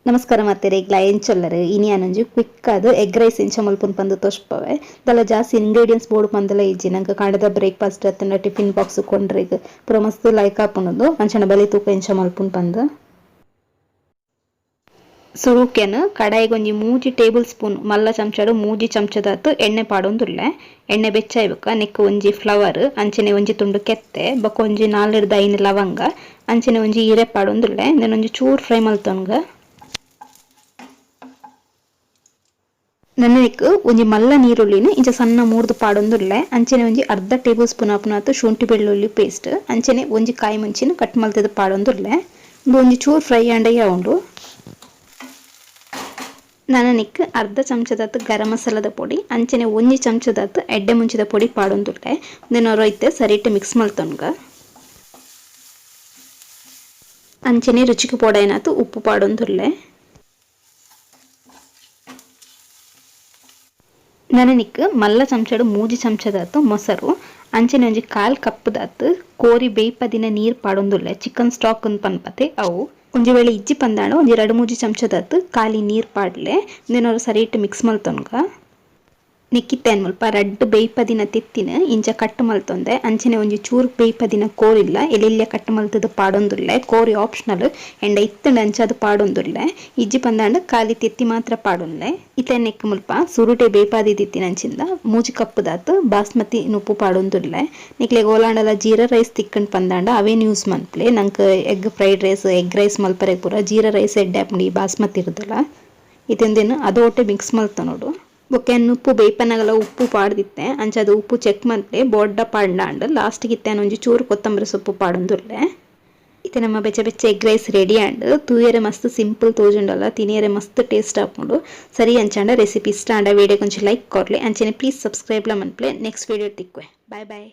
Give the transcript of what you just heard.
ನಮಸ್ಕಾರ ಮಾತೆರೆ ಇಗ್ಲ ಎಂಚೊಲ್ಲರು ಇನಿ ಅನೊಂಜಿ ಕ್ವಿಕ್ ಆದ್ ಎಗ್ ರೈಸ್ ಎಂಚ ಮಲ್ಪುನ ಪಂದ್ ತೋಜ್ಪಾವೆ ದಾಲ ಜಾಸ್ತಿ ಇಂಗ್ರೀಡಿಯೆಂಟ್ಸ್ ಬೋಡು ಪಂದಲ ಇಜ್ಜಿ ನಂಗೆ ಕಾಂಡದ ಬ್ರೇಕ್ಫಾಸ್ಟ್ ಅತ್ತಂಡ ಟಿಫಿನ್ ಬಾಕ್ಸ್ ಕೊಂಡ್ರೆಗ್ ಪೂರ ಮಸ್ತ್ ಲೈಕ್ ಆಪುಂಡು ಅಂಚನೆ ಬಲಿ ತೂಕ ಎಂಚ ಮಲ್ಪುನ ಪಂದ್ ಸುರುಕೆನ್ ಕಡಾಯಿಗೆ ಒಂಜಿ 3 ಟೇಬಲ್ ಸ್ಪೂನ್ ಮಲ್ಲ ಚಮಚಡು 3 ಚಮಚದಾತ್ ಎಣ್ಣೆ ಪಾಡೊಂದುಲ್ಲೆ ಎಣ್ಣೆ ಬೆಚ್ಚಾಯ್ಬಕ್ಕ ನೆಕ್ ಒಂಜಿ ಫ್ಲವರ್ ಅಂಚನೆ ಒಂಜಿ ತುಂಡು ಕೆತ್ತೆ ಬೊಕ ಒಂಜಿ 4-5 ಲವಂಗ ಅಂಚನೆ ಒಂಜಿ ಈರೆ ಪಾಡೊಂದುಲ್ಲೆ ಇಂದೆನ್ ಒಂಜಿ ಚೂರು ಫ್ರೈ ಮಲ್ತೊನ್ಗ ನನ್ನಕ್ ಒಂಜಿ ಮಲ್ಲ ನೀರುಳ್ಳಿನ ಇಂಚ ಸಣ್ಣ ಮೂರ್ದು ಪಾಡೊಂದುಲ್ಲೆ ಅಂಚನೆ ಒಂಜಿ ಅರ್ಧ ಟೇಬಲ್ ಸ್ಪೂನ್ ಆಪುನಾತ್ ಶುಂಠಿ ಬೆಳ್ಳುಳ್ಳಿ ಪೇಸ್ಟ್ ಅಂಚನೆ ಒಂಜಿ ಕಾಯಿ ಮುಂಚಿನ ಕಟ್ ಮಲ್ತದ ಪಾಡೊಂದುಲ್ಲೆ ಒಂಜಿ ಚೂರು ಫ್ರೈ ಆಂಡಯ್ಯ ಉಂಡು ನನನಿಕ್ ಅರ್ಧ ಚಮಚದಾತ್ ಗರಂ ಮಸಾಲದ ಪೊಡಿ ಅಂಚನೆ ಒಂಜಿ ಚಮಚದಾತ್ ಎಡ್ಡೆ ಮುಂಚಿದ ಪೊಡಿ ಪಾಡೊಂದುಲ್ಲೆ ಇದನ್ನ ರೊಯ್ತೆ ಸರಿಟ್ ಮಿಕ್ಸ್ ಮಲ್ತೊನ್ಗ ಅಂಚನೆ ರುಚಿಗೆ ಪೋಡಾಯಿನಾತ್ ಉಪ್ಪು ಪಾಡೊಂದುಲ್ಲೆ ನನನಿಕ್ ಮಲ್ಲ ಚಮಚಡು 3 ಚಮಚದಾತ್ ಮೊಸರು ಅಂಚನೆ ಒಂಜಿ 1/4 ಕಪ್ ದಾತ್ ಕೋರಿ ಬೇಯ್ಪದಿನ ನೀರ್ ಪಾಡೊಂದುಲ್ಲೆ ಚಿಕನ್ ಸ್ಟಾಕ್ ಪನ್ಪತೆ ಅವು ಒಂಜಿ ವೇಳೆ ಇಜ್ಜಿ ಪಂದಾಂಡ ಒಂಜಿ 2-3 ಚಮಚದಾತ್ ಖಾಲಿ ನೀರ್ ಪಾಡ್ಲೆ ಇಂದೆನೋರು ಸರಿಟ್ ಮಿಕ್ಸ್ ಮಲ್ತೊನ್ಗ ನಿಕ್ಕಿತ್ತೇನ್ ಮುಲ್ಪ ರಡ್ಡ್ ಬೇಯ್ಪದಿನ ತೆತ್ತಿನ ಇಂಚ ಕಟ್ ಮಲ್ತೊಂದೆ ಅಂಚನೆ ಒಂಜಿ ಚೂರು ಬೇಯ್ಪದಿನ ಕೋರಿಲ್ಲ ಎಲೆಲ್ಯ ಕಟ್ ಮಲ್ತದ ಪಾಡೊಂದುಲ್ಲೆ ಕೋರಿ ಆಪ್ಷನಲ್ ಎಂಡ ಇತ್ತಂಡ ಅಂಚಾದ್ ಪಾಡೊಂದುಲ್ಲೆ ಇಜ್ಜಿ ಪಂದಾಂಡ ಖಾಲಿ ತೆತ್ತಿ ಮಾತ್ರ ಪಾಡೊಂದೆ ಇತ್ತೆ ನೆಕ್ ಮುಲ್ಪ ಸುರುಟೆ ಬೇಯ್ಪಾದಿ ತಿತ್ತಿನಂಚಿಂದ 3 ಕಪ್ ದಾತ್ ಬಾಸ್ಮತಿ ನುಪ್ಪು ಪಾಡೊಂದುಲ್ಲೆ ನಿಕ್ಲೆ ಗೋಲಾಂಡಲ ಜೀರಾ ರೈಸ್ ತಿಕ್ಕಂಡ್ ಪಂದಾಂಡ ಅವೇನ್ ಯೂಸ್ ಮನ್ಪ್ಲೆ ನಂಕ್ egg fried rice egg rice ಮಲ್ಪರೆ ಪೂರ ಜೀರಾ ರೈಸ್ ಎಡ್ಡೆ ಆಪುಂಡು ಈ ಬಾಸ್ಮತಿ ಇರುದಲ್ಲ ಇತ್ತೆಂದೇನು ಅದು ಒಟ್ಟೆ ಮಿಕ್ಸ್ ಮಲ್ತ ನೋಡು ಬೊಕೆನ್ ಉಪ್ಪು ಬೇಯ್ಪನಾಗಲ ಉಪ್ಪು ಪಾಡ್ದಿತ್ತೆ ಅಂಚಾದ ಉಪ್ಪು ಚೆಕ್ ಮಲ್ತೆ ಬೋಡ್ಡ ಪಾಡ್ಂಡ್ ಲಾಸ್ಟ್ಗೆ ಇತ್ತೇನು ಒಂಜಿ ಚೂರು ಕೊತ್ತಂಬರಿ ಸೊಪ್ಪು ಪಾಡೊಂದುಲ್ಲೆ ಇತ್ತೆ ನಮ್ಮ ಬೆಚ್ಚ ಬೆಚ್ಚ ಎಗ್ ರೈಸ್ ರೆಡಿ ಆಂಡ್ ತೂಯರೆ ಮಸ್ತ್ ಸಿಂಪಲ್ ತೋಜುಂಡಲ್ಲ ತಿನಿಯರೆ ಮಸ್ತ್ ಟೇಸ್ಟ್ ಆಪುಂಡು ಸರಿ ಅಂಚಾಂಡ ರೆಸಿಪಿ ಇಷ್ಟ ಆಂಡ ವಿಡಿಯೋ ಕೊಂಚ ಲೈಕ್ ಕೊರ್ಲೆ ಅಂಚನೆ ಪ್ಲೀಸ್ ಸಬ್ಸ್ಕ್ರೈಬ್ ಲ ಮನ್ಪ್ಲೆ ನೆಕ್ಸ್ಟ್ ವಿಡಿಯೋ ತಿಕ್ಕುವೆ ಬಾಯ್ ಬಾಯ್.